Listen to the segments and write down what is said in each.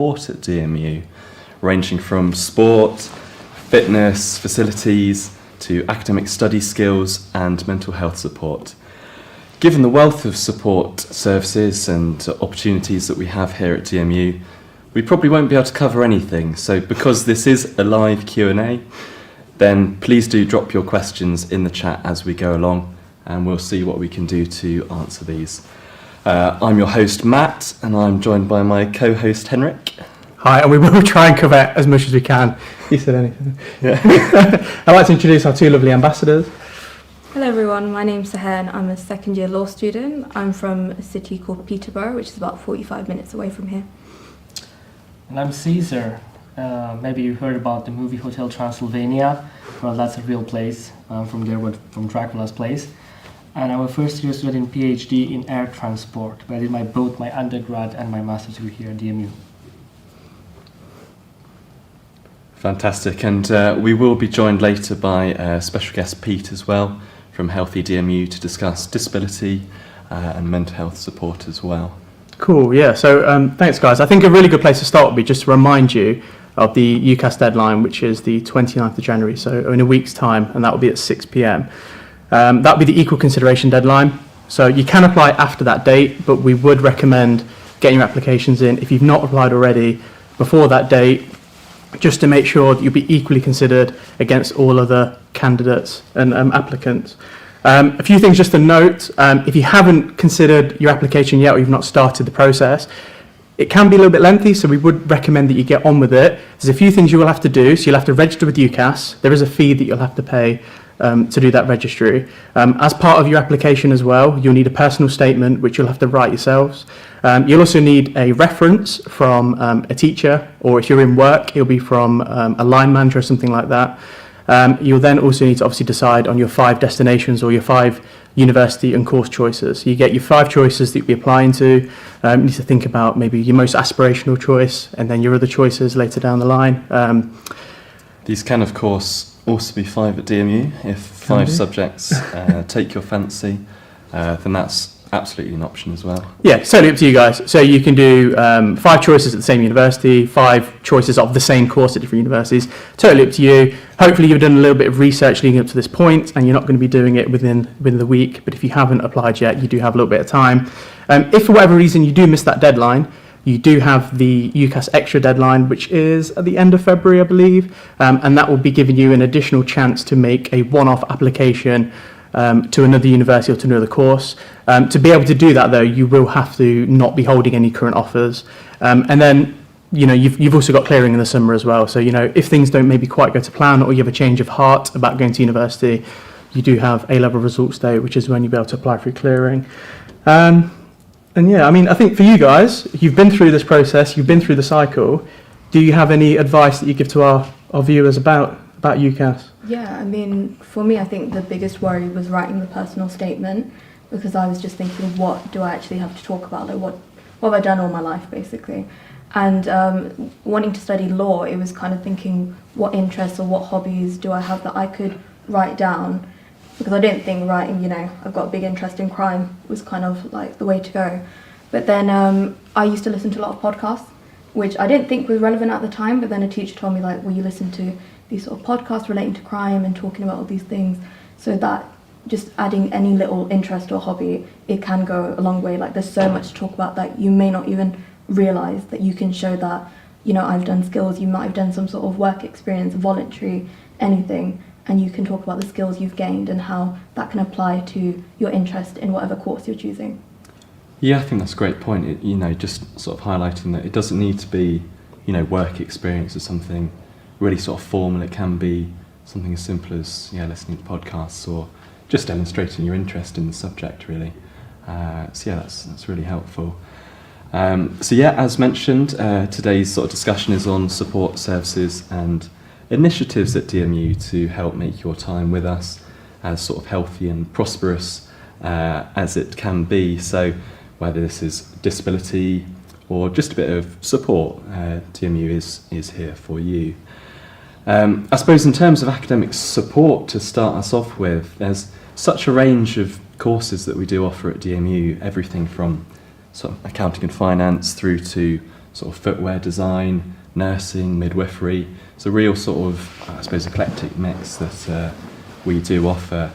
support at DMU, ranging from sport, fitness, facilities, to academic study skills and mental health support. Given the wealth of support services and opportunities that we have here at DMU, we probably won't be able to cover anything. So because this is a live Q&A, then please do drop your questions in the chat as we go along, and we'll see what we can do to answer these. I'm your host, Matt, and I'm joined by my co-host, Henrik. Hi, and we will try and cover as much as we can. You said anything. Yeah. I'd like to introduce our two lovely ambassadors. Hello everyone, my name's Sahar. I'm a second year law student. I'm from a city called Peterborough, which is about 45 minutes away from here. And I'm Caesar. Maybe you heard about the movie Hotel Transylvania. Well, that's a real place. I'm from there, from Dracula's place. And I'm a first year student in PhD in air transport. But I did both my undergrad and my master's degree here at DMU. Fantastic, and we will be joined later by special guest Pete as well from Healthy DMU to discuss disability and mental health support as well. Cool, yeah, so thanks guys. I think a really good place to start would be just to remind you of the UCAS deadline, which is the 29th of January, so in a week's time, and that will be at 6 p.m. That will be the equal consideration deadline. So you can apply after that date, but we would recommend getting your applications in if you've not applied already before that date, just to make sure that you'll be equally considered against all other candidates and applicants. A few things just to note, if you haven't considered your application yet or you've not started the process, it can be a little bit lengthy, so we would recommend that you get on with it. There's a few things you will have to do, so you'll have to register with UCAS. There is a fee that you'll have to pay to do that registry. As part of your application as well, you'll need a personal statement, which you'll have to write yourselves. You'll also need a reference from a teacher, or if you're in work, it'll be from a line manager or something like that. You'll then also need to obviously decide on your 5 destinations or your 5 university and course choices. So you get your 5 choices that you'll be applying to. You need to think about maybe your most aspirational choice and then your other choices later down the line. These can, of course, also be 5 at DMU. If 5 subjects take your fancy, then that's absolutely an option as well. Yeah, it's totally up to you guys. So you can do 5 choices at the same university, 5 choices of the same course at different universities. Totally up to you. Hopefully you've done a little bit of research leading up to this point, and you're not going to be doing it within the week. But if you haven't applied yet, you do have a little bit of time. If for whatever reason you do miss that deadline, you do have the UCAS extra deadline, which is at the end of February, I believe, and that will be giving you an additional chance to make a one-off application to another university or to another course. To be able to do that, though, you will have to not be holding any current offers. And then, you've also got clearing in the summer as well. So, if things don't maybe quite go to plan or you have a change of heart about going to university, you do have A-level results day, which is when you'll be able to apply for clearing. And yeah, I think for you guys, you've been through this process, you've been through the cycle. Do you have any advice that you give to our viewers about UCAS? Yeah, for me, I think the biggest worry was writing the personal statement, because I was just thinking, what do I actually have to talk about? Like, what have I done all my life, basically? And wanting to study law, it was kind of thinking, what interests or what hobbies do I have that I could write down? Because I didn't think writing, I've got a big interest in crime, was kind of like the way to go. But then I used to listen to a lot of podcasts, which I didn't think was relevant at the time, but then a teacher told me, will you listen to these sort of podcasts relating to crime and talking about all these things, so that just adding any little interest or hobby, it can go a long way. There's so much to talk about that you may not even realise that you can show that, I've done skills, you might have done some sort of work experience, voluntary, anything, and you can talk about the skills you've gained and how that can apply to your interest in whatever course you're choosing. Yeah, I think that's a great point. Just sort of highlighting that it doesn't need to be, work experience or something really sort of formal. It can be something as simple as listening to podcasts or just demonstrating your interest in the subject, really. That's really helpful. As mentioned, today's sort of discussion is on support services and initiatives at DMU to help make your time with us as sort of healthy and prosperous as it can be. So whether this is disability or just a bit of support, DMU is here for you. I suppose in terms of academic support, to start us off with, there's such a range of courses that we do offer at DMU, everything from sort of accounting and finance through to sort of footwear design, nursing, midwifery. It's a real sort of, I suppose, eclectic mix that we do offer.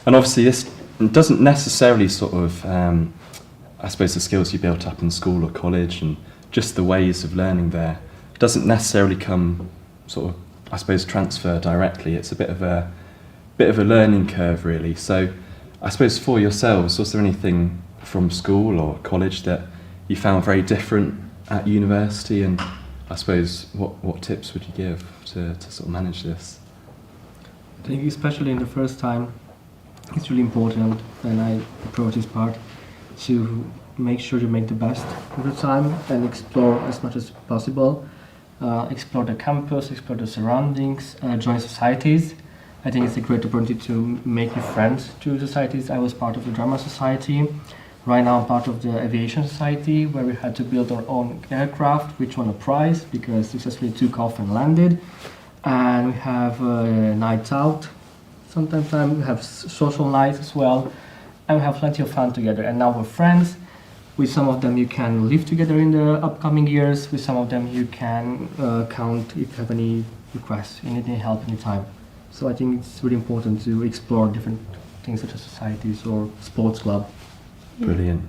And obviously this doesn't necessarily sort of, I suppose the skills you built up in school or college and just the ways of learning there doesn't necessarily come sort of, I suppose, transfer directly. It's a bit of a learning curve really. So I suppose for yourselves, was there anything from school or college that you found very different at university, and I suppose what tips would you give to sort of manage this? I think especially in the first time, it's really important when I approach this part to make sure you make the best of the time and explore as much as possible. Explore the campus, explore the surroundings, join societies. I think it's a great opportunity to make new friends to societies. I was part of the drama society. Right now I'm part of the aviation society, where we had to build our own aircraft, which won a prize because successfully took off and landed. And we have nights out. Sometimes we have social nights as well. And we have plenty of fun together. And now we're friends. With some of them you can live together in the upcoming years. With some of them you can count if you have any requests, anything, help, anytime. So I think it's really important to explore different things such as societies or sports club. Brilliant.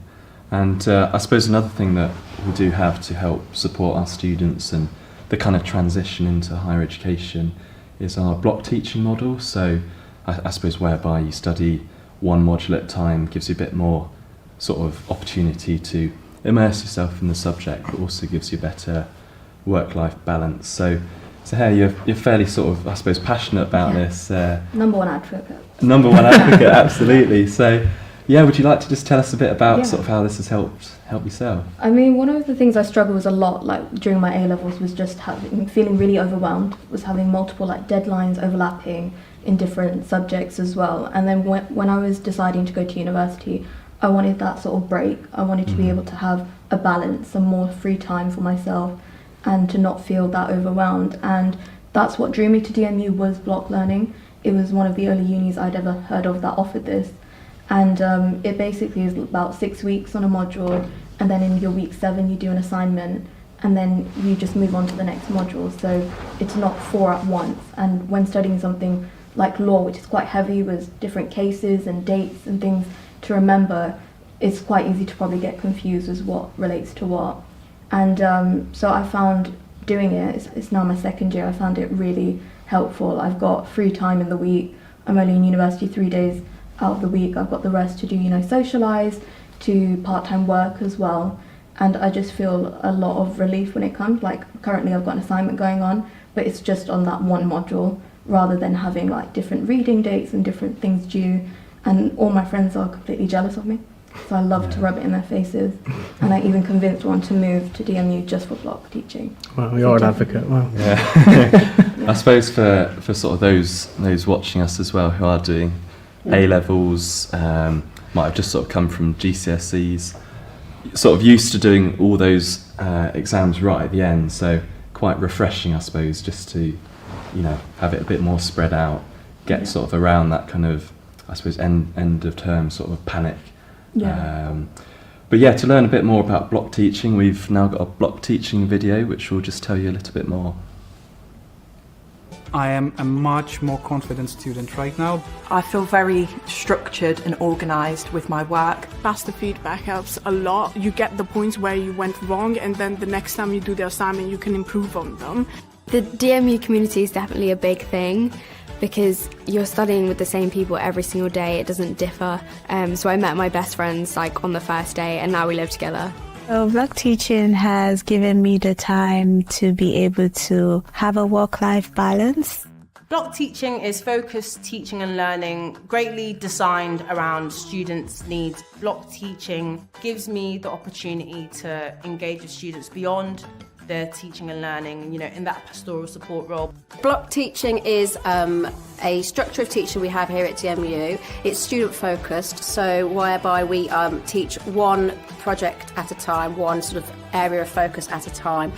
And I suppose another thing that we do have to help support our students and the kind of transition into higher education is our block teaching model. So I suppose whereby you study one module at a time, gives you a bit more sort of opportunity to immerse yourself in the subject, but also gives you better work-life balance. So hey, you're fairly sort of, I suppose, passionate about this. Number one advocate. Number one advocate, absolutely. So yeah, would you like to just tell us a bit about sort of how this has helped yourself? I mean, one of the things I struggled with a lot, like during my A-levels, was just feeling really overwhelmed, was having multiple like deadlines overlapping in different subjects as well. And then when I was deciding to go to university, I wanted that sort of break. I wanted to be able to have a balance, some more free time for myself, and to not feel that overwhelmed. And that's what drew me to DMU, was block learning. It was one of the early unis I'd ever heard of that offered this. And it basically is about 6 weeks on a module, and then in your week 7 you do an assignment, and then you just move on to the next module. So it's not 4 at once. And when studying something like law, which is quite heavy with different cases and dates and things to remember, it's quite easy to probably get confused with what relates to what. And so I found doing it's now my second year, I found it really helpful. I've got free time in the week. I'm only in university 3 days out of the week. I've got the rest to do, socialise, to part-time work as well. And I just feel a lot of relief when it comes. Like currently I've got an assignment going on, but it's just on that one module, rather than having like different reading dates and different things due. And all my friends are completely jealous of me. So I love to rub it in their faces. And I even convinced one to move to DMU just for block teaching. Well, you're an advocate. Wow. Yeah. I suppose for sort of those watching us as well who are doing A-levels, might have just sort of come from GCSEs, sort of used to doing all those exams right at the end. So quite refreshing, I suppose, just to, have it a bit more spread out, get sort of around that kind of, I suppose, end of term sort of panic. Yeah. But yeah, to learn a bit more about block teaching, we've now got a block teaching video which will just tell you a little bit more. I am a much more confident student right now. I feel very structured and organised with my work. Faster feedback helps a lot. You get the points where you went wrong, and then the next time you do the assignment you can improve on them. The DMU community is definitely a big thing, because you're studying with the same people every single day. It doesn't differ. So I met my best friends on the first day, and now we live together. So block teaching has given me the time to be able to have a work-life balance. Block teaching is focused teaching and learning, greatly designed around students' needs. Block teaching gives me the opportunity to engage with students beyond their teaching and learning, in that pastoral support role. Block teaching is a structure of teaching we have here at DMU. It's student focused, so whereby we teach one project at a time, one sort of area of focus at a time.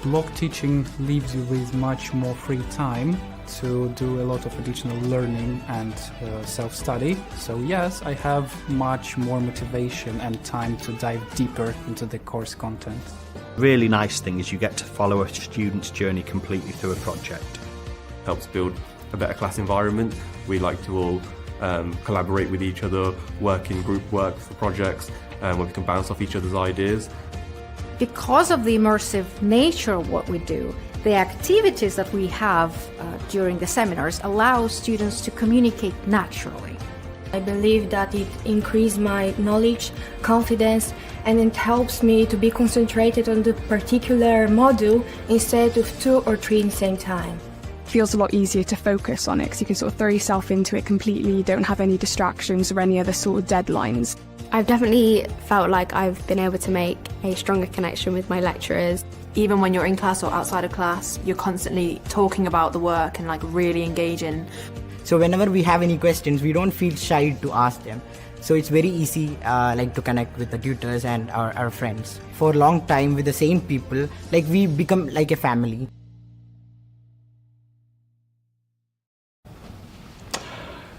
Block teaching leaves you with much more free time to do a lot of additional learning and self-study. So yes, I have much more motivation and time to dive deeper into the course content. Really nice thing is you get to follow a student's journey completely through a project. Helps build a better class environment. We like to all collaborate with each other, work in group work for projects, where we can bounce off each other's ideas. Because of the immersive nature of what we do, the activities that we have during the seminars allow students to communicate naturally. I believe that it increased my knowledge, confidence, and it helps me to be concentrated on the particular module instead of 2 or 3 in the same time. Feels a lot easier to focus on it because you can sort of throw yourself into it completely. You don't have any distractions or any other sort of deadlines. I've definitely felt like I've been able to make a stronger connection with my lecturers. Even when you're in class or outside of class, you're constantly talking about the work and like really engaging. So whenever we have any questions, we don't feel shy to ask them. So it's very easy like to connect with the tutors and our friends. For a long time with the same people, like we become like a family.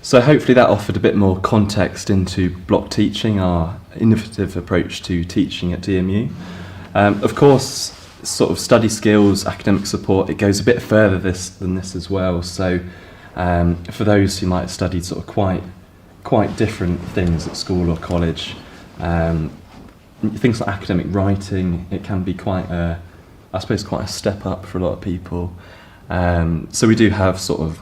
So hopefully that offered a bit more context into block teaching, our innovative approach to teaching at DMU. Of course, sort of study skills, academic support, it goes a bit further than this as well. So for those who might have studied sort of quite different things at school or college, things like academic writing, it can be quite a step up for a lot of people. So we do have sort of,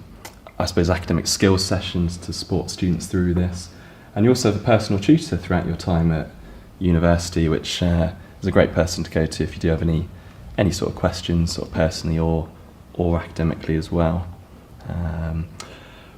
I suppose, academic skills sessions to support students through this. And you also have a personal tutor throughout your time at university, which is a great person to go to if you do have any sort of questions, sort of personally or academically as well.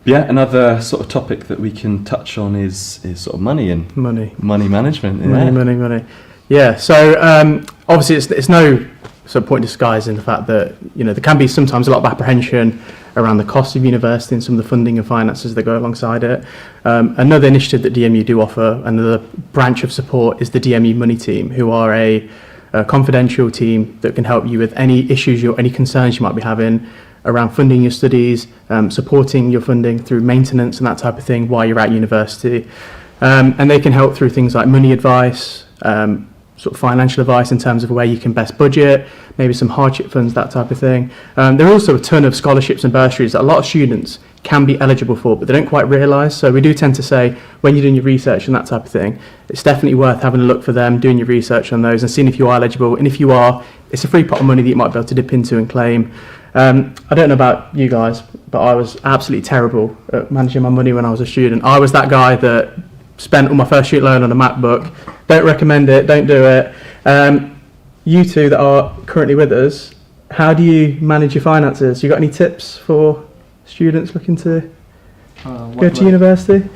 Yeah, another sort of topic that we can touch on is sort of money management. Yeah. Money. Yeah. So obviously, it's no sort of point disguising the fact that there can be sometimes a lot of apprehension around the cost of university and some of the funding and finances that go alongside it. Another initiative that DMU do offer, another branch of support, is the DMU Money Team, who are a confidential team that can help you with any issues or any concerns you might be having around funding your studies, supporting your funding through maintenance and that type of thing while you're at university. And they can help through things like money advice, sort of financial advice in terms of where you can best budget, maybe some hardship funds, that type of thing. There are also a ton of scholarships and bursaries that a lot of students can be eligible for, but they don't quite realise. So we do tend to say, when you're doing your research and that type of thing, it's definitely worth having a look for them, doing your research on those and seeing if you are eligible. And if you are, it's a free pot of money that you might be able to dip into and claim. I don't know about you guys, but I was absolutely terrible at managing my money when I was a student. I was that guy that spent all my first student loan on a MacBook. Don't recommend it, don't do it. You two that are currently with us, how do you manage your finances? You got any tips for students looking to go to university?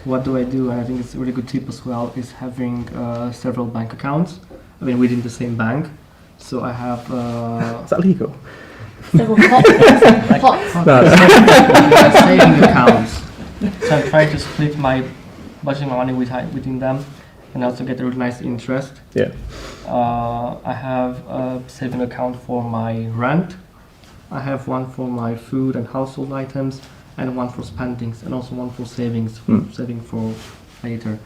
What do I do? And I think it's a really good tip as well, is having several bank accounts. I mean, within the same bank. So I have... Is that legal? Several pots. Saving accounts. So I try to split my budgeting my money within them, and also get a really nice interest. Yeah. I have a saving account for my rent. I have one for my food and household items, and one for spendings, and also one for savings, saving for later.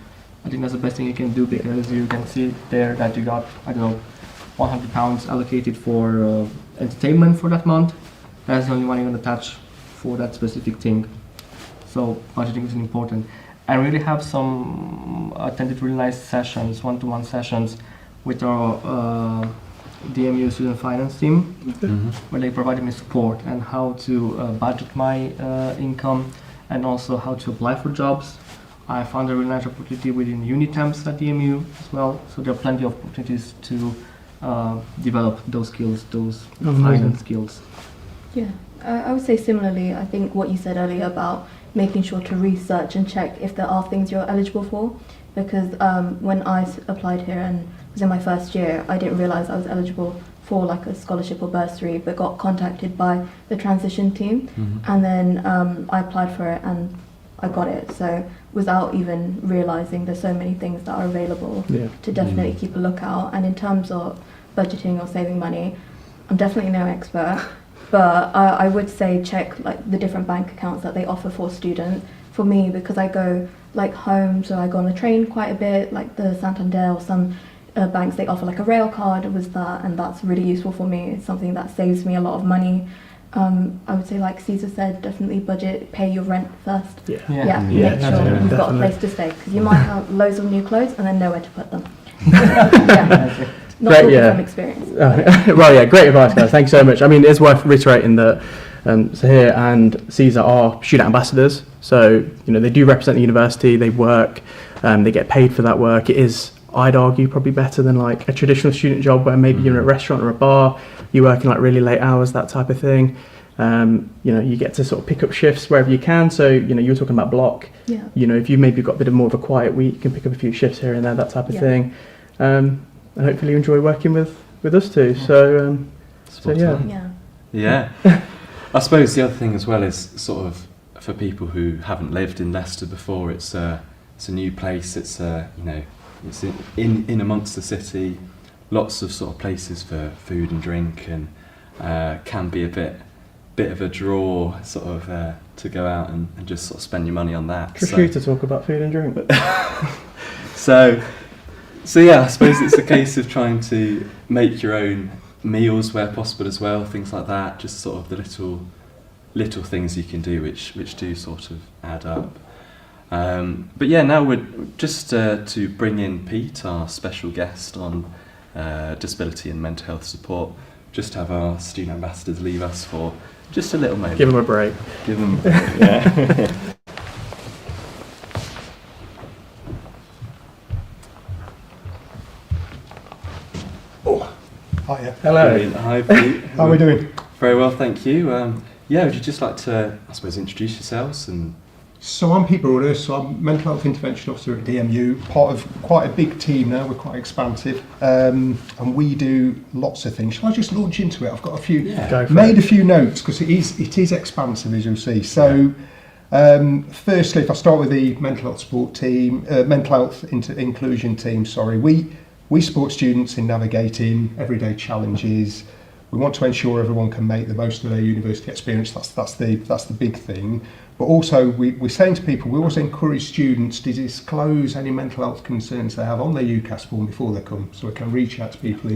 I think that's the best thing you can do, because you can see there that you got, I don't know, £100 allocated for entertainment for that month. That's the only money you're going to touch for that specific thing. So budgeting is important. I really have attended really nice sessions, one-to-one sessions with our DMU student finance team, where they provided me support and how to budget my income, and also how to apply for jobs. I found a really nice opportunity within Unitemps at DMU as well, so there are plenty of opportunities to develop those skills, those finance skills. Yeah, I would say similarly. I think what you said earlier about making sure to research and check if there are things you're eligible for, because when I applied here and was in my first year, I didn't realise I was eligible for like a scholarship or bursary, but got contacted by the transition team, and then I applied for it and I got it. So without even realising there's so many things that are available to definitely keep a lookout. And in terms of budgeting or saving money, I'm definitely no expert, but I would say check like the different bank accounts that they offer for students. For me, because I go like home, so I go on the train quite a bit, like the Santander or some banks, they offer like a rail card with that, and that's really useful for me. It's something that saves me a lot of money. I would say, like Caesar said, definitely budget, pay your rent first. Make sure you've got a place to stay, because you might have loads of new clothes and then nowhere to put them. Not Great, from experience. Well, yeah, great advice, guys. Thanks so much. I mean, it's worth reiterating that Sahir and Caesar are student ambassadors. So, they do represent the university, they work, they get paid for that work. It is, I'd argue, probably better than like a traditional student job where maybe you're in a restaurant or a bar, you're working like really late hours, that type of thing. You get to sort of pick up shifts wherever you can. So, you were talking about block. Yeah. If you maybe got a bit more of a quiet week, you can pick up a few shifts here and there, that type of thing. And hopefully you enjoy working with us too. So, Yeah. I suppose the other thing as well is sort of for people who haven't lived in Leicester before, it's a new place. It's it's in amongst the city, lots of sort of places for food and drink, and can be a bit of a draw sort of to go out and just sort of spend your money on that. For you to talk about food and drink, but So yeah, I suppose it's a case of trying to make your own meals where possible as well, things like that. Just sort of the little things you can do, which do sort of add up. But yeah, now we're just to bring in Pete, our special guest on disability and mental health support. Just have our student ambassadors leave us for just a little moment. Give them a break. Give them a break. Yeah. Hiya. Hello. Brilliant. Hi, Pete. How are we doing? Very well, thank you. Would you just like to, I suppose, introduce yourselves? So I'm Pete Broadhurst, so I'm Mental Health Intervention Officer at DMU, part of quite a big team now, we're quite expansive, and we do lots of things. Shall I just launch into it? I've got a few, made a few notes, because it is expansive, as you'll see. So, firstly, if I start with the mental health support team, mental health inclusion team, we support students in navigating everyday challenges. We want to ensure everyone can make the most of their university experience. That's the big thing. But also, we're saying to people, we always encourage students to disclose any mental health concerns they have on their UCAS form before they come, so we can reach out to people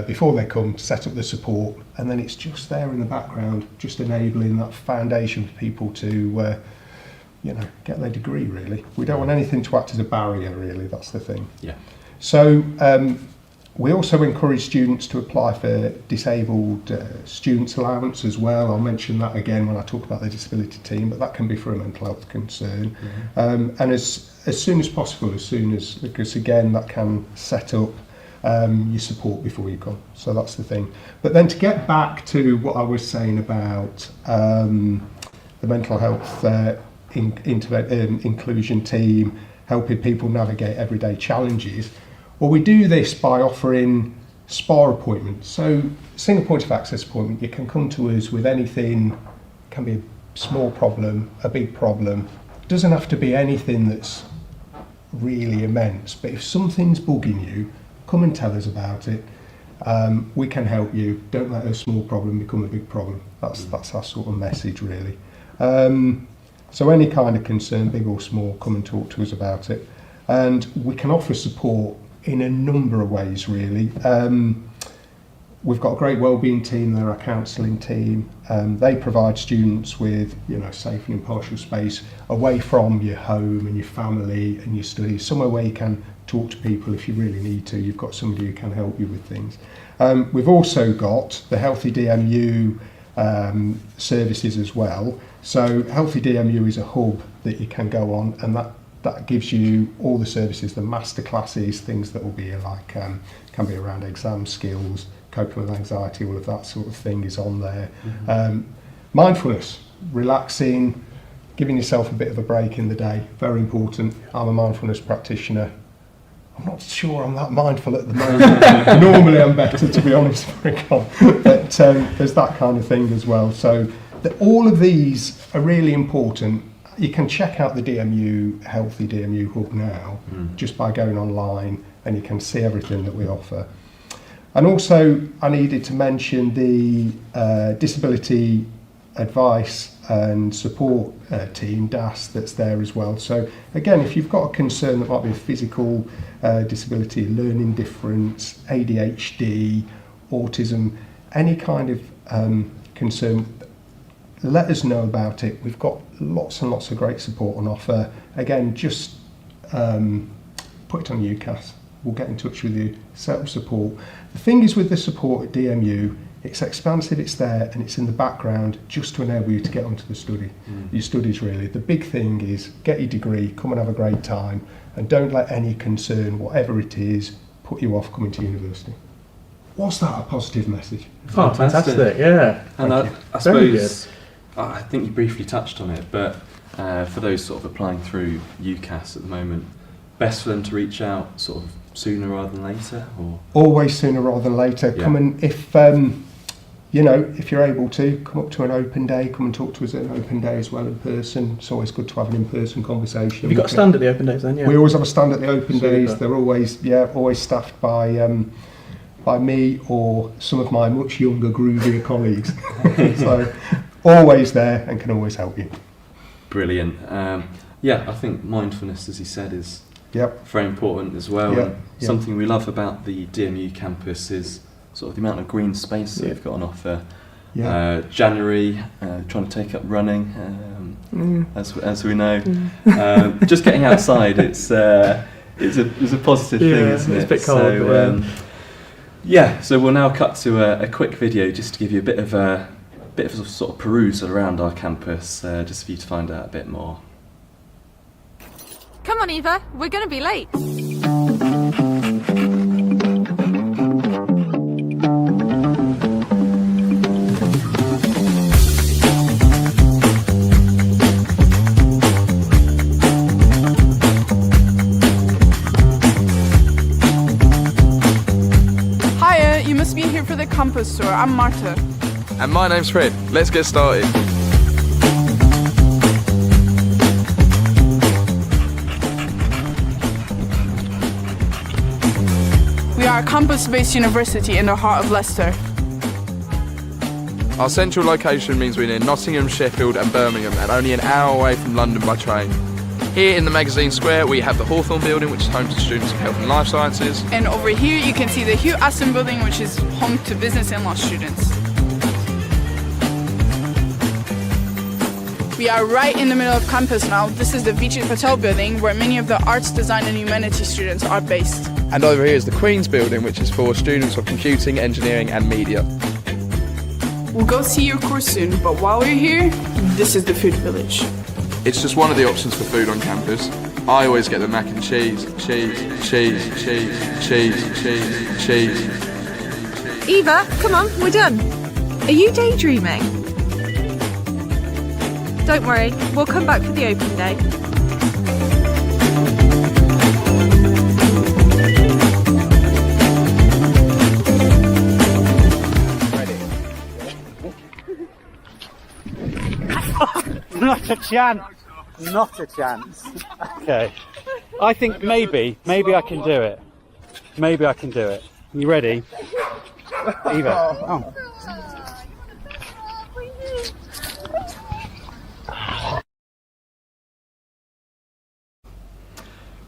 before they come, set up the support, and then it's just there in the background, just enabling that foundation for people to, get their degree. Really, we don't want anything to act as a barrier. Really, that's the thing. Yeah. So. We also encourage students to apply for disabled students allowance as well. I'll mention that again when I talk about the disability team, but that can be for a mental health concern. And as soon as possible, because again, that can set up your support before you come. So that's the thing. But then to get back to what I was saying about the mental health inclusion team, helping people navigate everyday challenges, well, we do this by offering SPA appointments. So, single point of access appointment, you can come to us with anything. It can be a small problem, a big problem. It doesn't have to be anything that's really immense, but if something's bugging you, come and tell us about it. We can help you. Don't let a small problem become a big problem. That's our sort of message, really. So any kind of concern, big or small, come and talk to us about it. And we can offer support in a number of ways, really. We've got a great wellbeing team, they're our counselling team. They provide students with, safe and impartial space away from your home and your family and your studies, somewhere where you can talk to people if you really need to. You've got somebody who can help you with things. We've also got the Healthy DMU services as well. So Healthy DMU is a hub that you can go on, and that gives you all the services, the master classes, things that will be like, can be around exam skills, coping with anxiety, all of that sort of thing is on there. Mindfulness, relaxing, giving yourself a bit of a break in the day, very important. I'm a mindfulness practitioner. I'm not sure I'm that mindful at the moment. Normally I'm better, to be honest, but there's that kind of thing as well. So all of these are really important. You can check out the DMU, Healthy DMU Hub now, just by going online, and you can see everything that we offer. And also, I needed to mention the disability advice and support team, DAS, that's there as well. So again, if you've got a concern that might be a physical disability, learning difference, ADHD, autism, any kind of concern, let us know about it. We've got lots and lots of great support on offer. Again, just put it on UCAS. We'll get in touch with you, set up support. The thing is with the support at DMU, it's expansive, it's there, and it's in the background just to enable you to get onto the study. Your studies really. The big thing is get your degree, come and have a great time, and don't let any concern, whatever it is, put you off coming to university. Was that a positive message? Oh, fantastic, yeah. And I Very suppose, I think you briefly touched on it, but for those sort of applying through UCAS at the moment, best for them to reach out sort of sooner rather than later? Or Always sooner rather than later. Yeah. Come and, if if you're able to, come up to an open day, come and talk to us at an open day as well in person. It's always good to have an in-person conversation. Have you got a stand at the open days then? Yeah. We always have a stand at the open Super. days. They're always staffed by me or some of my much younger, groovier colleagues. So always there and can always help you. Brilliant. I think mindfulness, as you said, is very important as well. Yep. And Yep. something we love about the DMU campus is sort of the amount of green space that we've got on offer. Yeah. January, trying to take up running, as we know. Mm. Just getting outside, it's a positive thing, isn't it? It's a bit cold. So we'll now cut to a quick video just to give you a bit of a sort of perusal around our campus, just for you to find out a bit more. Come on, Eva, we're going to be late. Hiya, you must be here for the campus tour. I'm Marta. And my name's Fred. Let's get started. We are a campus-based university in the heart of Leicester. Our central location means we're near Nottingham, Sheffield and Birmingham and only an hour away from London by train. Here in the Magazine Square we have the Hawthorne Building, which is home to students of Health and Life Sciences. And over here you can see the Hugh Aston Building, which is home to business and law students. We are right in the middle of campus now. This is the Vijay Patel Building, where many of the arts, design and humanities students are based. And over here is the Queen's Building, which is for students of computing, engineering and media. We'll go see your course soon, but while we're here, this is the Food Village. It's just one of the options for food on campus. I always get the mac and cheese. Eva, come on, we're done. Are you daydreaming? Don't worry, we'll come back for the open day. Not a chance. Not a chance. Okay. I think maybe I can do it. Maybe I can do it. You ready? Eva. Oh.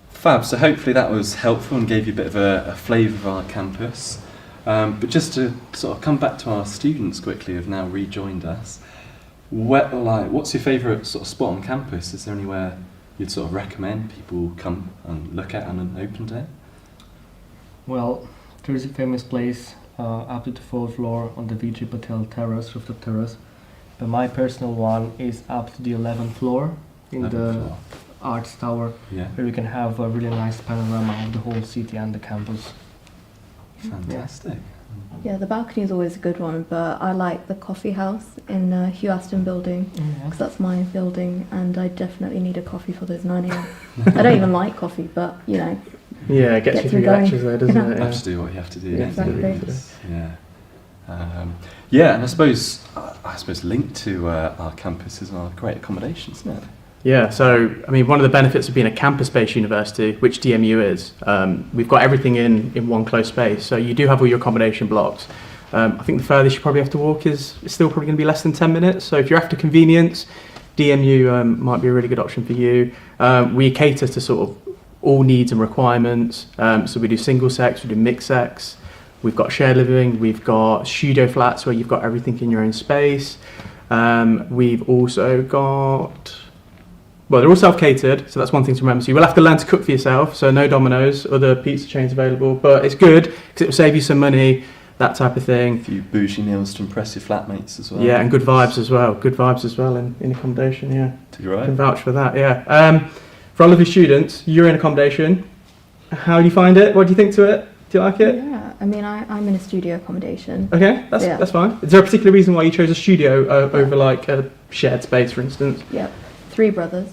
Fab, so hopefully that was helpful and gave you a bit of a flavour of our campus. But just to sort of come back to our students quickly who've now rejoined us, what's your favourite sort of spot on campus? Is there anywhere you'd sort of recommend people come and look at on an open day? Well, there is a famous place up to the 4th floor on the Vijay Patel terrace, rooftop terrace. But my personal one is up to the 11th floor in the Arts Tower, where we can have a really nice panorama of the whole city and the campus. Fantastic. Yeah, the balcony is always a good one, but I like the coffee house in Hugh Aston Building, because that's my building, and I definitely need a coffee for those 9 a.m. I don't even like coffee, but you know. Yeah, it gets you through lectures though, doesn't it? You have to do what you have to do. Yeah, exactly. And I suppose linked to our campus is our great accommodations, isn't it? Yeah, so I mean, one of the benefits of being a campus-based university, which DMU is, we've got everything in one close space. So you do have all your accommodation blocks, I think the furthest you probably have to walk is still probably going to be less than 10 minutes. So if you're after convenience, DMU might be a really good option for you. We cater to sort of all needs and requirements. So we do single sex, we do mixed sex. We've got shared living, we've got studio flats where you've got everything in your own space. We've also got, well, they're all self-catered, so that's one thing to remember. So you will have to learn to cook for yourself, so no Domino's, other pizza chains available, but it's good because it will save you some money, that type of thing. A few bougie meals to impress your flatmates as well. Yeah, and good vibes as well in accommodation, yeah. You're right. Can vouch for that, yeah. For all of your students, you're in accommodation. How do you find it? What do you think to it? Do you like it? Yeah, I mean, I'm in a studio accommodation. Okay, that's fine. Is there a particular reason why you chose a studio over like a shared space, for instance? Yep, 3 brothers.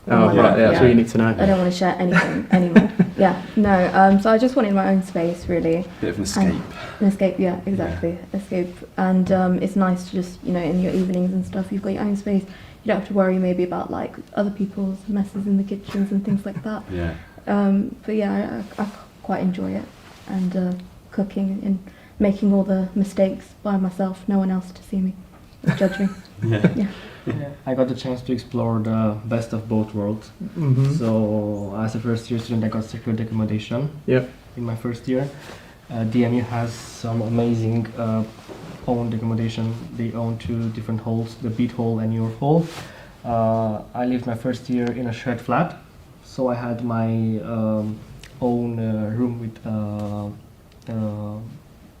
Oh, right, yeah, that's all you need to know. I don't want to share anything anymore. Yeah, no, so I just wanted my own space, really. Bit of an escape. An escape, yeah, exactly. Yeah. Escape. And it's nice to just, in your evenings and stuff, you've got your own space. You don't have to worry maybe about like other people's messes in the kitchens and things like that. Yeah. But yeah, I quite enjoy it. And cooking and making all the mistakes by myself, no one else to see me, judge me. Yeah. Yeah, I got the chance to explore the best of both worlds. Mm-hmm. So as a first year student, I got secured accommodation in my first year. DMU has some amazing owned accommodation. They own 2 different halls, the Beat Hall and your hall. I lived my first year in a shared flat, so I had my own room with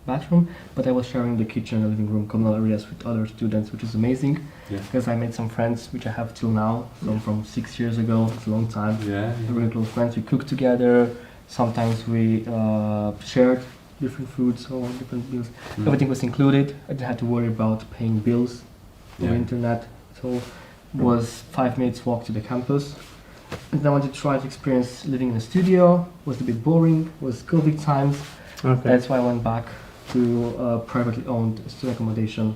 bathroom, but I was sharing the kitchen and living room communal areas with other students, which is amazing because I made some friends which I have till now from 6 years ago. It's a long time. Yeah. We're really close friends. We cooked together. Sometimes we shared different foods or different meals. Everything was included. I didn't have to worry about paying bills or internet. So it was 5 minutes walk to the campus. And I wanted to try to experience living in a studio. It was a bit boring. It was COVID times. Okay. That's why I went back to privately owned student accommodation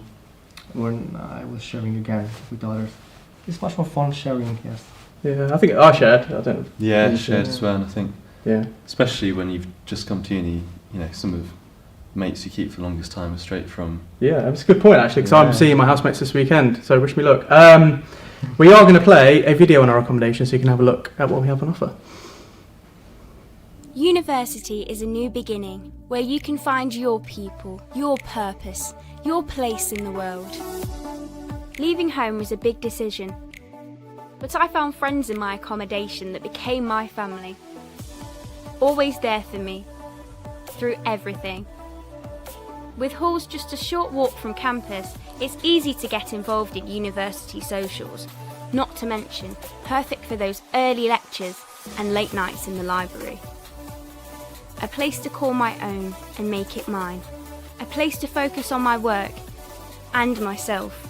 when I was sharing again with others. It's much more fun sharing, yes. Yeah, I think I shared. I don't know. Yeah, shared as well, and I think. Yeah. Especially when you've just come to uni, some of the mates you keep for the longest time are straight from. Yeah, that's a good point actually, because I'm seeing my housemates this weekend, so wish me luck. We are going to play a video on our accommodation so you can have a look at what we have on offer. University is a new beginning where you can find your people, your purpose, your place in the world. Leaving home was a big decision, but I found friends in my accommodation that became my family. Always there for me, through everything. With halls just a short walk from campus, it's easy to get involved in university socials, not to mention perfect for those early lectures and late nights in the library. A place to call my own and make it mine. A place to focus on my work and myself.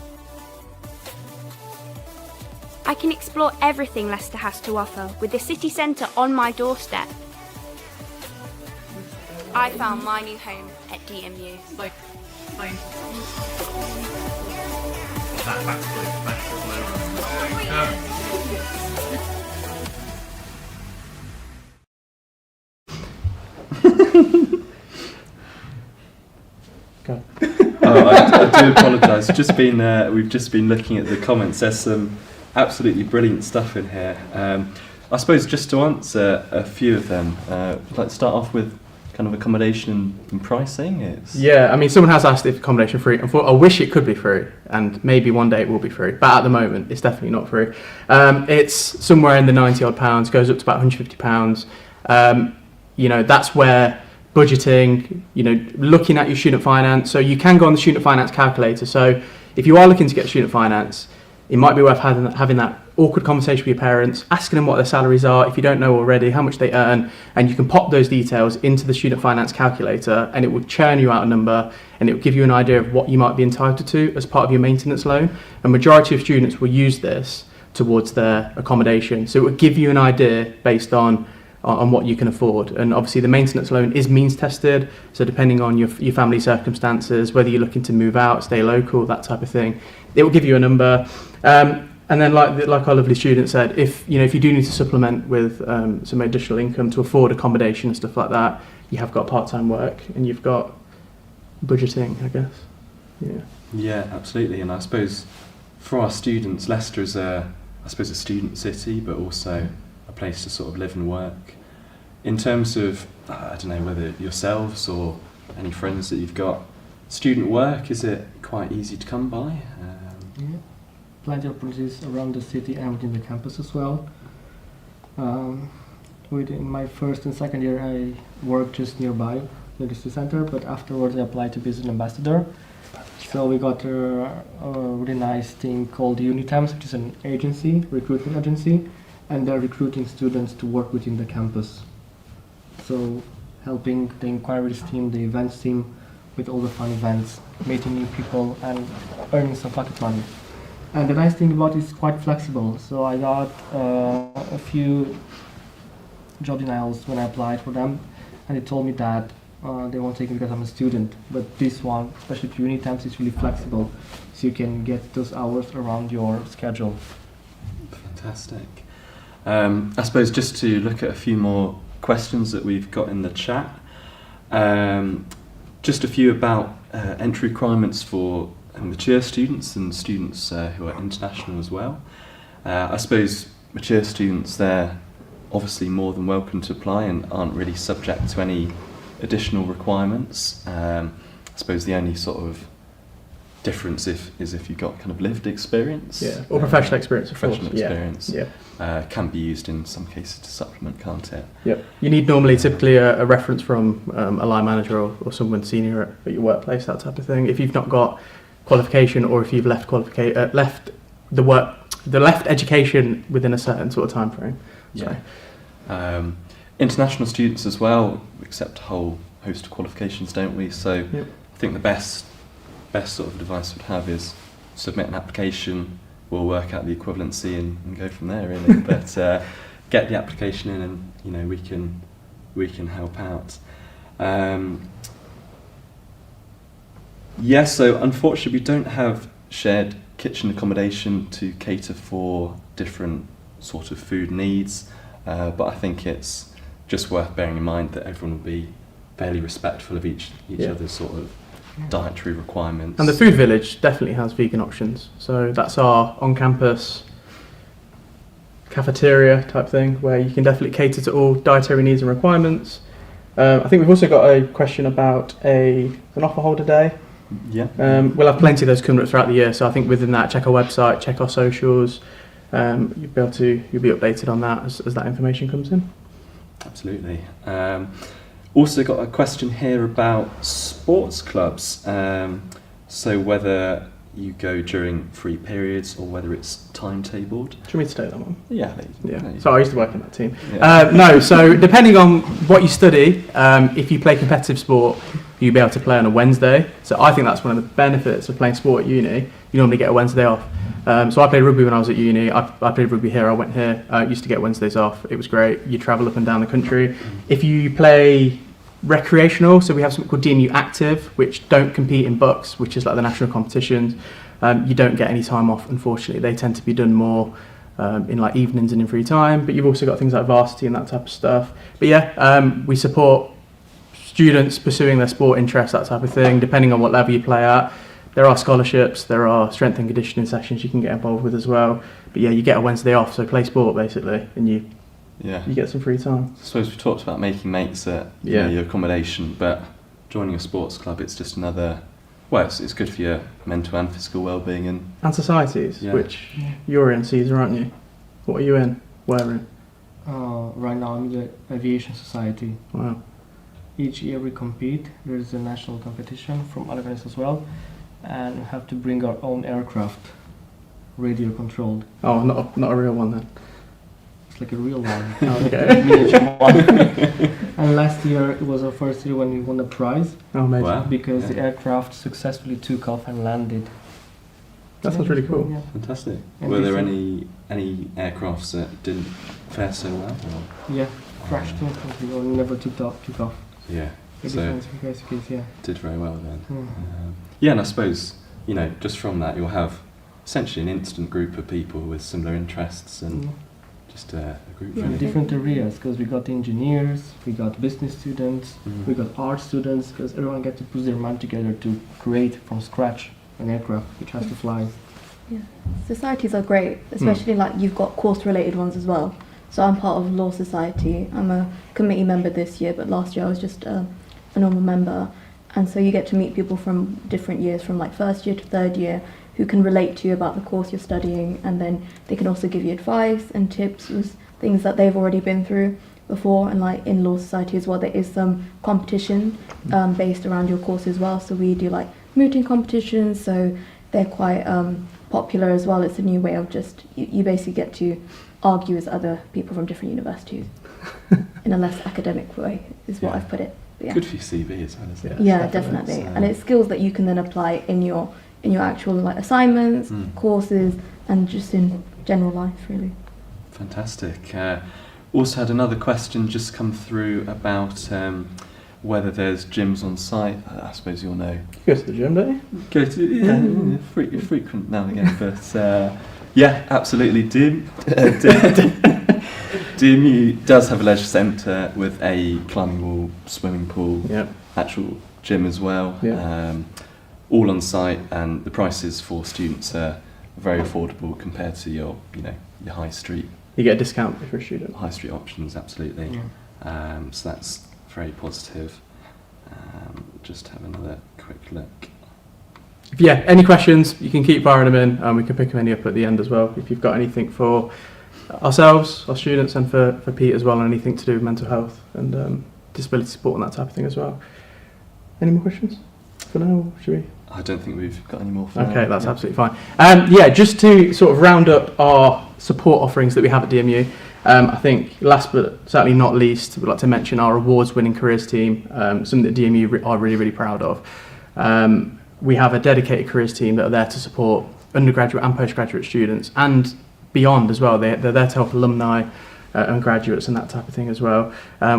I can explore everything Leicester has to offer with the city centre on my doorstep. I found my new home at DMU. I do apologise. We've just been looking at the comments. There's some absolutely brilliant stuff in here. I suppose just to answer a few of them, let's start off with kind of accommodation and pricing. Yeah, I mean, someone has asked if accommodation free. I wish it could be free, and maybe one day it will be free. But at the moment, it's definitely not free. It's somewhere in the £90 odd, goes up to about £150. That's where budgeting, looking at your student finance. So you can go on the student finance calculator. So if you are looking to get student finance, it might be worth having that awkward conversation with your parents, asking them what their salaries are, if you don't know already, how much they earn, and you can pop those details into the student finance calculator and it will churn you out a number and it will give you an idea of what you might be entitled to as part of your maintenance loan. A majority of students will use this towards their accommodation. So it will give you an idea based on what you can afford. And obviously the maintenance loan is means tested, so depending on your family circumstances, whether you're looking to move out, stay local, that type of thing, it will give you a number. And then like our lovely student said, if you do need to supplement with some additional income to afford accommodation and stuff like that, you have got part-time work and you've got budgeting, I guess. Yeah. Yeah, absolutely. And I suppose for our students, Leicester is a student city, but also a place to sort of live and work. In terms of, I don't know whether yourselves or any friends that you've got, student work, is it quite easy to come by? Yeah, plenty of opportunities around the city and within the campus as well. Within my first and second year, I worked just nearby the city center, but afterwards I applied to be an ambassador. So we got a really nice thing called Unitemps, which is an agency, recruitment agency, and they're recruiting students to work within the campus. So helping the inquiries team, the events team, with all the fun events, meeting new people and earning some pocket money. And the nice thing about it is quite flexible. So I got a few job denials when I applied for them, and they told me that they won't take me because I'm a student. But this one, especially for Unitemps, is really flexible, so you can get those hours around your schedule. Fantastic. I suppose just to look at a few more questions that we've got in the chat. Just a few about entry requirements for mature students and students who are international as well. I suppose mature students, they're obviously more than welcome to apply and aren't really subject to any additional requirements. I suppose the only sort of difference is if you've got kind of lived experience. Yeah, or professional experience, of course. Professional experience. Yeah. Can be used in some cases to supplement, can't it? Yep. You need normally typically a reference from a line manager or someone senior at your workplace, that type of thing. If you've not got qualification, or if you've left education within a certain sort of time frame. Yeah. International students as well accept a whole host of qualifications, don't we? So Yep. I think the best sort of advice we'd have is submit an application. We'll work out the equivalency and go from there, really. But get the application in, and we can help out. Yes, so unfortunately we don't have shared kitchen accommodation to cater for different sort of food needs, but I think it's just worth bearing in mind that everyone will be fairly respectful of each other's sort of dietary requirements. And the Food Village definitely has vegan options. So that's our on-campus cafeteria type thing, where you can definitely cater to all dietary needs and requirements. I think we've also got a question about an offer holder day. Yeah. We'll have plenty of those coming up throughout the year. So I think within that, check our website, check our socials. You'll be updated on that as that information comes in. Absolutely. Also got a question here about sports clubs. So whether you go during free periods or whether it's timetabled. Do you want me to take that one? Yeah. So I used to work in that team. Yeah. No, so depending on what you study, if you play competitive sport, you'll be able to play on a Wednesday. So I think that's one of the benefits of playing sport at uni. You normally get a Wednesday off. So I played rugby when I was at uni. I played rugby here. I went here. Used to get Wednesdays off. It was great. You travel up and down the country. If you play recreational, so we have something called DNU Active, which don't compete in BUCS, which is like the national competitions. You don't get any time off, unfortunately. They tend to be done more in like evenings and in free time. But you've also got things like varsity and that type of stuff. But yeah, we support students pursuing their sport interests, that type of thing, depending on what level you play at. There are scholarships, there are strength and conditioning sessions you can get involved with as well. But yeah, you get a Wednesday off, so play sport basically, and you get some free time. I suppose we talked about making mates at your accommodation, but joining a sports club, it's just another. Well, it's good for your mental and physical well-being and societies, which you're in, Caesar, aren't you? What are you in? Where in? Right now I'm in the Aviation Society. Wow. Each year we compete. There's a national competition from other countries as well, and we have to bring our own aircraft, radio controlled. Oh, not a real one then. It's like a real one. Okay. Miniature one. And last year it was our first year when we won a prize. Oh, amazing! Wow. Because the aircraft successfully took off and landed. That sounds really cool. Yeah. Fantastic. And Were there any aircrafts that didn't fare so well? Or? Yeah, crashed completely or never took off. Yeah. So did very well then. Yeah, and I suppose just from that you'll have essentially an instant group of people with similar interests and just a group. In really. different areas, because we got engineers, we got business students, Mhm. we got art students, because everyone get to put their mind together to create from scratch an aircraft which has to fly. Yeah, societies are great, especially like you've got course-related ones as well. So I'm part of Law Society. I'm a committee member this year, but last year I was just a normal member. And so you get to meet people from different years, from like first year to third year, who can relate to you about the course you're studying, and then they can also give you advice and tips with things that they've already been through before. And like in Law Society as well, there is some competition based around your course as well. So we do like mooting competitions, so they're quite popular as well. It's a new way of just, you basically get to argue with other people from different universities in a less academic way, is what I've put it. But yeah. Good for your CV as well, isn't it? Yeah, definitely. And it's skills that you can then apply in your actual like assignments, courses, and just in general life, really. Fantastic. Also had another question just come through about whether there's gyms on site. I suppose you'll know. You go to the gym, don't you? Go to frequent now and again, but yeah, absolutely. DMU does have a leisure centre with a climbing wall, swimming pool, actual gym as well. All on site, and the prices for students are very affordable compared to your high street. You get a discount if you're a student. High street options, absolutely. So that's very positive. Just have another quick look. Yeah, any questions, you can keep firing them in, and we can pick them any up at the end as well. If you've got anything for ourselves, our students, and for Pete as well, and anything to do with mental health and disability support and that type of thing as well. Any more questions for now, or should we? I don't think we've got any more for Okay, now. that's absolutely fine. Yeah, just to sort of round up our support offerings that we have at DMU, I think last but certainly not least, we'd like to mention our awards-winning careers team, something that DMU are really, really proud of. We have a dedicated careers team that are there to support undergraduate and postgraduate students, and beyond as well. They're there to help alumni and graduates and that type of thing as well.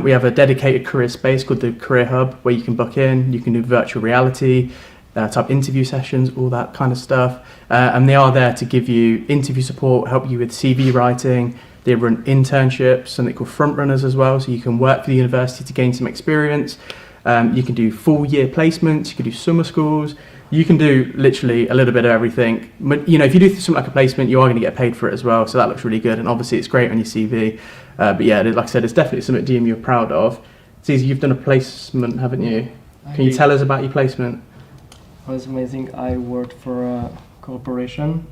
We have a dedicated career space called the Career Hub, where you can book in, you can do virtual reality, type interview sessions, all that kind of stuff. And they are there to give you interview support, help you with CV writing. They run internships, something called front runners as well, so you can work for the university to gain some experience. You can do full year placements, you can do summer schools, you can do literally a little bit of everything. But if you do something like a placement, you are going to get paid for it as well, so that looks really good, and obviously it's great on your CV. But yeah, like I said, it's definitely something DMU are proud of. Cesar, you've done a placement, haven't you? Can you tell us about your placement? It was amazing. I worked for a corporation.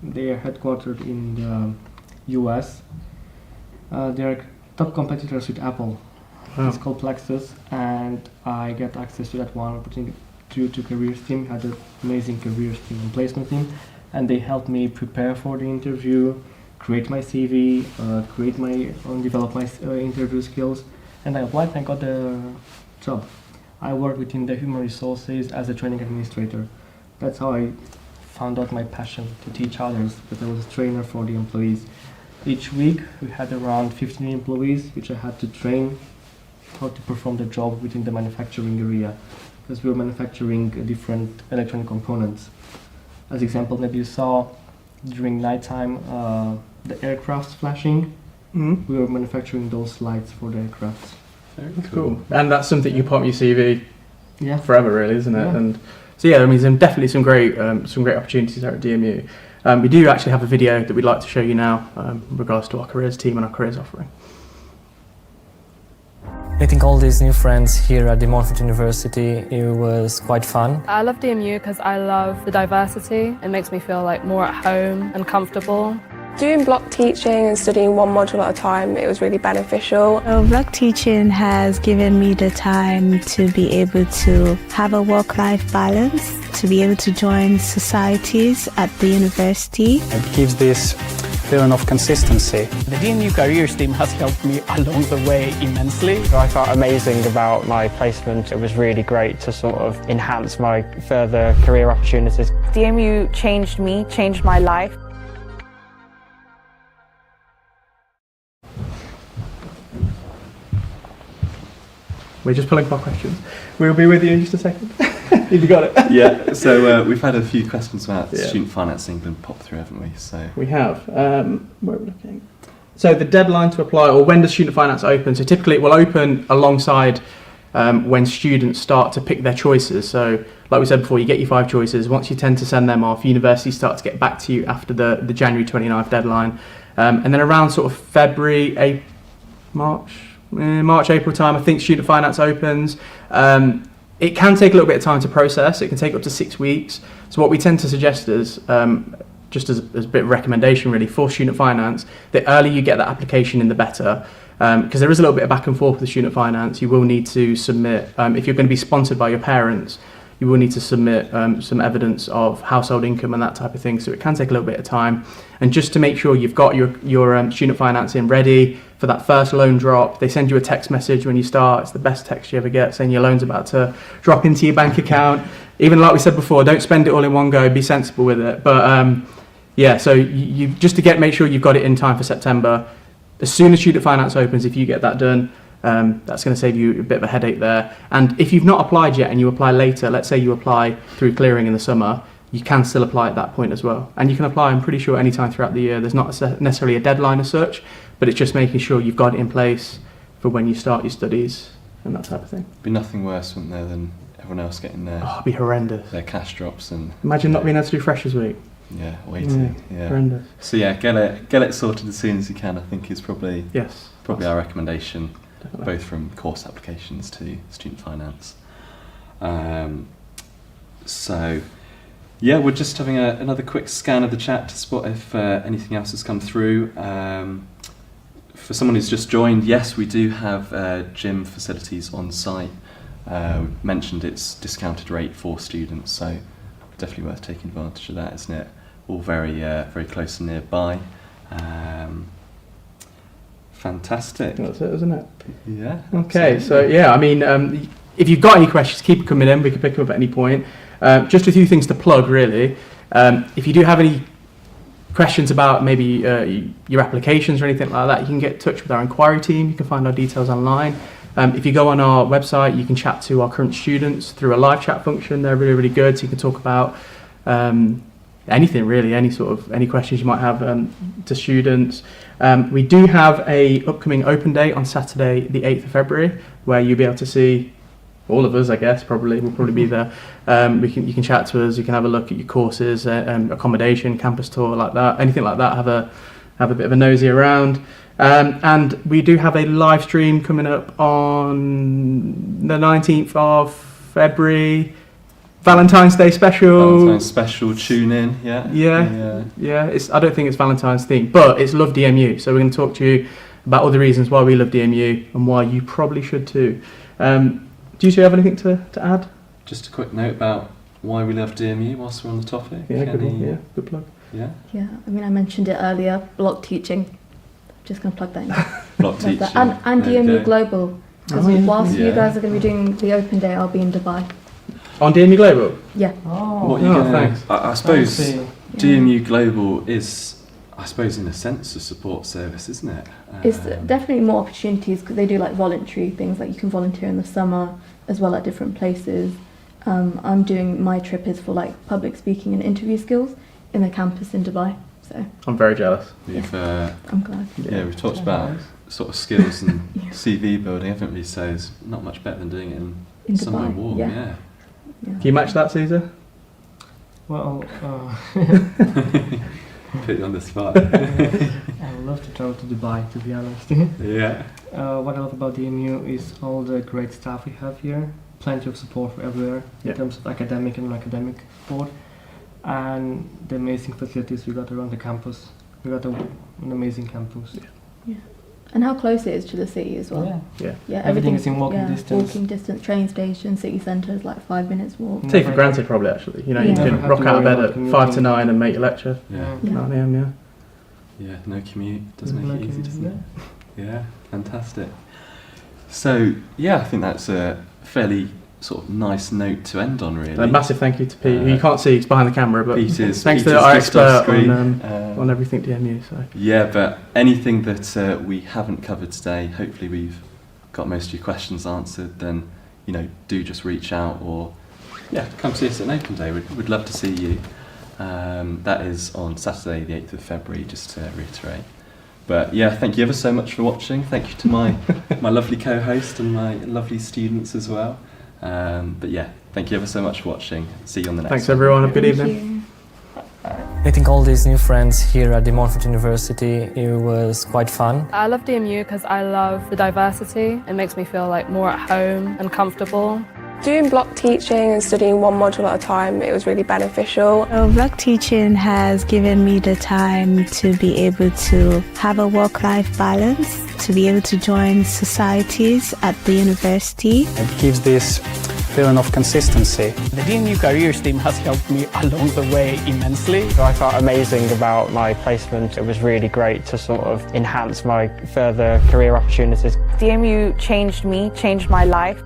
They are headquartered in the US. They are top competitors with Apple. Wow. It's called Plexus, and I get access to that one opportunity due to careers team. Had an amazing careers team and placement team, and they helped me prepare for the interview, create my CV, develop my interview skills, and I applied and I got the job. I work within the human resources as a training administrator. That's how I found out my passion to teach others, because I was a trainer for the employees. Each week we had around 15 employees, which I had to train how to perform the job within the manufacturing area, because we were manufacturing different electronic components. As example, maybe you saw during nighttime the aircrafts flashing. We were manufacturing those lights for the aircrafts. Very cool. And that's something you put on your CV Yeah. forever, really, isn't it? Yeah. And so yeah, I mean, there's definitely some great opportunities there at DMU. We do actually have a video that we'd like to show you now in regards to our careers team and our careers offering. Meeting all these new friends here at De Montfort University, it was quite fun. I love DMU because I love the diversity. It makes me feel like more at home and comfortable. Doing block teaching and studying one module at a time, it was really beneficial. Block teaching has given me the time to be able to have a work-life balance, to be able to join societies at the university. It gives this feeling of consistency. The DMU Careers team has helped me along the way immensely. I felt amazing about my placement. It was really great to sort of enhance my further career opportunities. DMU changed me, changed my life. We're just pulling up our questions. We'll be with you in just a second. You got it. Yeah, so we've had a few questions about Yeah. student finance in England pop through, haven't we? So We have. Where are we looking? So the deadline to apply, or when does student finance open? So typically it will open alongside when students start to pick their choices. So like we said before, you get your 5 choices. Once you tend to send them off, universities start to get back to you after the January 29th deadline. And then around sort of February, March, April time, I think student finance opens. It can take a little bit of time to process. It can take up to 6 weeks. So what we tend to suggest is, just as a bit of recommendation really for student finance, the earlier you get that application in, the better. Because there is a little bit of back and forth with the student finance. You will need to submit, if you're going to be sponsored by your parents, you will need to submit some evidence of household income and that type of thing. So it can take a little bit of time. And just to make sure you've got your student financing ready for that first loan drop, they send you a text message when you start. It's the best text you ever get, saying your loan's about to drop into your bank account. Even like we said before, don't spend it all in one go, be sensible with it. But yeah, so you just to make sure you've got it in time for September. As soon as student finance opens, if you get that done, that's going to save you a bit of a headache there. And if you've not applied yet and you apply later, let's say you apply through clearing in the summer, you can still apply at that point as well. And you can apply, I'm pretty sure, any time throughout the year. There's not necessarily a deadline as such, but it's just making sure you've got it in place for when you start your studies and that type of thing. Be nothing worse, wouldn't there, than everyone else getting it'd be horrendous. Their cash drops and imagine not being able to do Freshers Week. Yeah, waiting. Yeah. Horrendous. So yeah, get it sorted as soon as you can. I think is probably our recommendation, Definitely. both from course applications to student finance. So yeah, we're just having another quick scan of the chat to spot if anything else has come through. For someone who's just joined, yes, we do have gym facilities on site. Mentioned it's discounted rate for students, so definitely worth taking advantage of that, isn't it? All very very close and nearby. Fantastic. That's it, isn't it? Yeah. Okay, so yeah, I mean, if you've got any questions, keep it coming in. We can pick them up at any point. Just a few things to plug, really. If you do have any questions about maybe your applications or anything like that, you can get in touch with our inquiry team. You can find our details online. If you go on our website, you can chat to our current students through a live chat function. They're really, really good. So you can talk about anything really, any questions you might have to students. We do have a upcoming open day on Saturday, the 8th of February, where you'll be able to see all of us, I guess, we'll probably be there. You can chat to us, you can have a look at your courses, accommodation, campus tour, like that, anything like that, have a bit of a nosy around. And we do have a live stream coming up on the 19th of February, Valentine's Day special. Valentine's special, tune in, yeah. I don't think it's Valentine's themed, but it's Love DMU. So we're going to talk to you about other reasons why we love DMU and why you probably should too. Do you two have anything to add? Just a quick note about why we love DMU whilst we're on the topic. Yeah, good one. Yeah, good plug. Yeah. Yeah, I mean, I mentioned it earlier, block teaching. Just going to plug that in. Block teaching. And DMU Global. Because whilst you Yeah. guys are going to be doing the open day, I'll be in Dubai. On DMU Global? Yeah. What you gonna, thanks. I suppose Fancy. DMU Global is, I suppose, in a sense, a support service, isn't it? It's definitely more opportunities because they do like voluntary things, like you can volunteer in the summer as well at different places. I'm doing, my trip is for like public speaking and interview skills in the campus in Dubai. So I'm very jealous. I'm glad. Yeah, we've talked about sort of skills and CV building, haven't we? So it's not much better than doing it in somewhere Dubai, warm. Yeah. Can you match that, Caesar? Well, put you on the spot. I would love to travel to Dubai, to be honest. Yeah. What I love about DMU is all the great staff we have here. Plenty of support for everywhere in terms of academic and non-academic support, and the amazing facilities we got around the campus. We got an amazing campus. Yeah. And how close it is to the city as well. Yeah. Everything is in walking distance. Walking distance, train station, city centre is like 5 minutes walk. Take for granted probably actually. You know, you can rock out of bed at 5 to 9 and make your lecture. Yeah. 9 AM, yeah. Yeah, no commute. Does make it easy, doesn't it? Yeah, fantastic. So, yeah, I think that's a fairly sort of nice note to end on, really. A massive thank you to Pete, who you can't see, he's behind the camera, but thanks to our just off expert screen. on everything DMU. So. Yeah, but anything that we haven't covered today, hopefully we've got most of your questions answered, then, you know, do just reach out or, yeah, come see us at an open day. We'd love to see you. That is on Saturday, the 8th of February, just to reiterate. But yeah, thank you ever so much for watching. Thank you to my lovely co-host and my lovely students as well. But yeah, thank you ever so much for watching. See you on the next Thanks one. everyone, have a good evening. Meeting all these new friends here at De Montfort University, it was quite fun. I love DMU because I love the diversity. It makes me feel like more at home and comfortable. Doing block teaching and studying one module at a time, it was really beneficial. Block teaching has given me the time to be able to have a work-life balance, to be able to join societies at the university. It gives this feeling of consistency. The DMU Careers team has helped me along the way immensely. I felt amazing about my placement. It was really great to sort of enhance my further career opportunities. DMU changed me, changed my life.